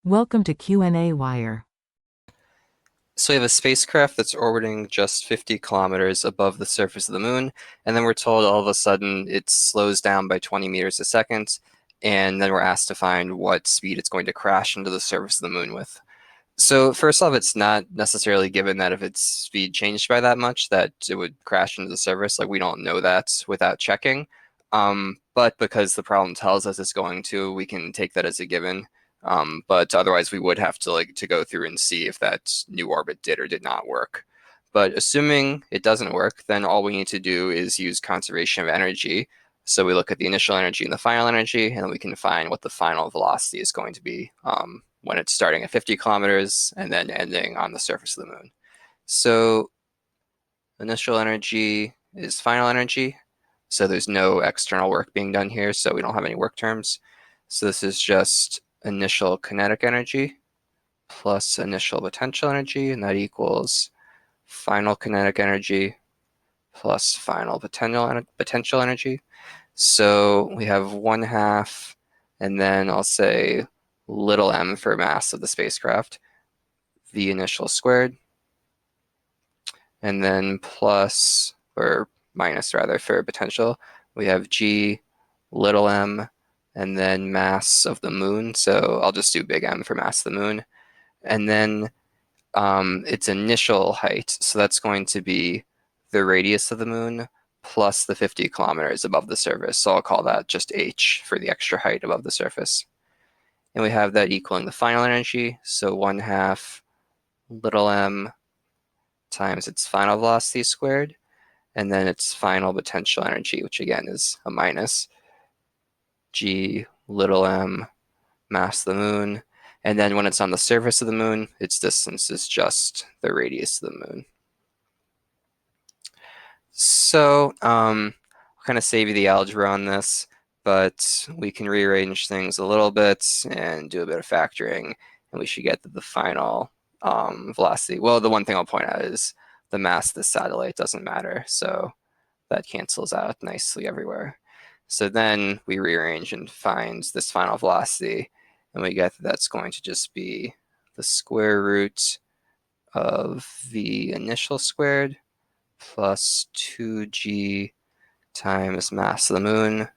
Welcome to qnawire. So we have a spacecraft that's orbiting just 50 kilometers above the surface of the moon, and then we're told all of a sudden it slows down by 20 meters a second, and then we're asked to find what speed it's going to crash into the surface of the moon with. So first off, it's not necessarily given that if its speed changed by that much that it would crash into the surface. Like we don't know that without checking. But because the problem tells us it's going to, we can take that as a given. But otherwise, we would have to go through and see if that new orbit did or did not work. But assuming it doesn't work, then all we need to do is use conservation of energy. So we look at the initial energy and the final energy, and then we can find what the final velocity is going to be when it's starting at 50 kilometers and then ending on the surface of the moon. So initial energy is final energy. So there's no external work being done here, so we don't have any work terms. So this is just initial kinetic energy plus initial potential energy, and that equals final kinetic energy plus final potential energy. So we have 1/2, and then I'll say little m for mass of the spacecraft, v initial squared, and then plus, or minus rather, for potential, we have g little m, and then mass of the moon. So I'll just do big M for mass of the moon. And then its initial height, so that's going to be the radius of the moon plus the 50 kilometers above the surface. So I'll call that just h for the extra height above the surface. And we have that equaling the final energy, so 1/2 little m times its final velocity squared, and then its final potential energy, which again is a minus g little m mass of the moon. And then when it's on the surface of the moon, its distance is just the radius of the moon. So I'll kind of save you the algebra on this, but we can rearrange things a little bit and do a bit of factoring, and we should get the final velocity. Well, the one thing I'll point out is the mass of the satellite doesn't matter, so that cancels out nicely everywhere. So then we rearrange and find this final velocity, and we get that that's going to just be the square root of the initial squared plus 2g times mass of the moon,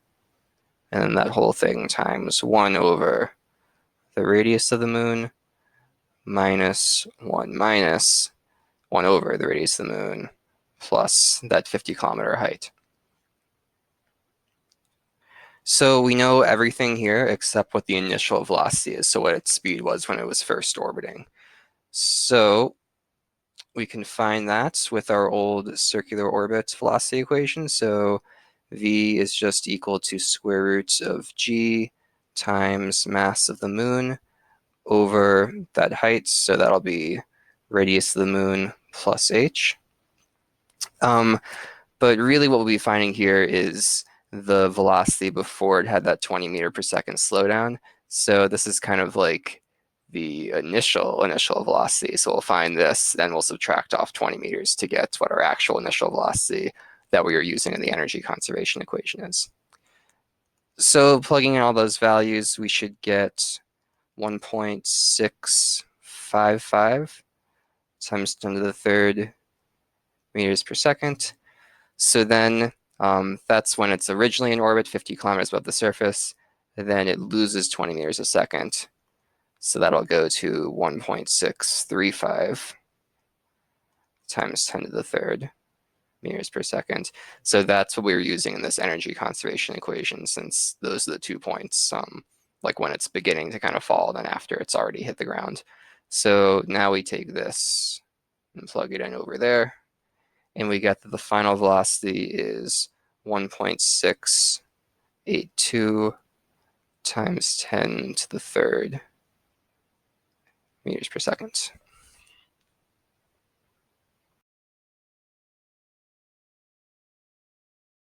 and then that whole thing times 1 over the radius of the moon minus 1 over the radius of the moon plus that 50-kilometer height. So we know everything here except what the initial velocity is, so what its speed was when it was first orbiting. So we can find that with our old circular orbit velocity equation. So v is just equal to square root of g times mass of the moon over that height. So that'll be radius of the moon plus h. But really what we'll be finding here is the velocity before it had that 20 meter per second slowdown. So this is kind of like the initial velocity. So we'll find this, then we'll subtract off 20 meters to get what our actual initial velocity that we are using in the energy conservation equation is. So plugging in all those values, we should get 1.655 times 10 to the third meters per second. So then that's when it's originally in orbit, 50 kilometers above the surface. Then it loses 20 meters a second. So that'll go to 1.635 times 10 to the third meters per second. So that's what we were using in this energy conservation equation, since those are the 2 points, like when it's beginning to kind of fall, then after it's already hit the ground. So now we take this and plug it in over there, and we get that the final velocity is 1.682 times 10 to the third meters per second.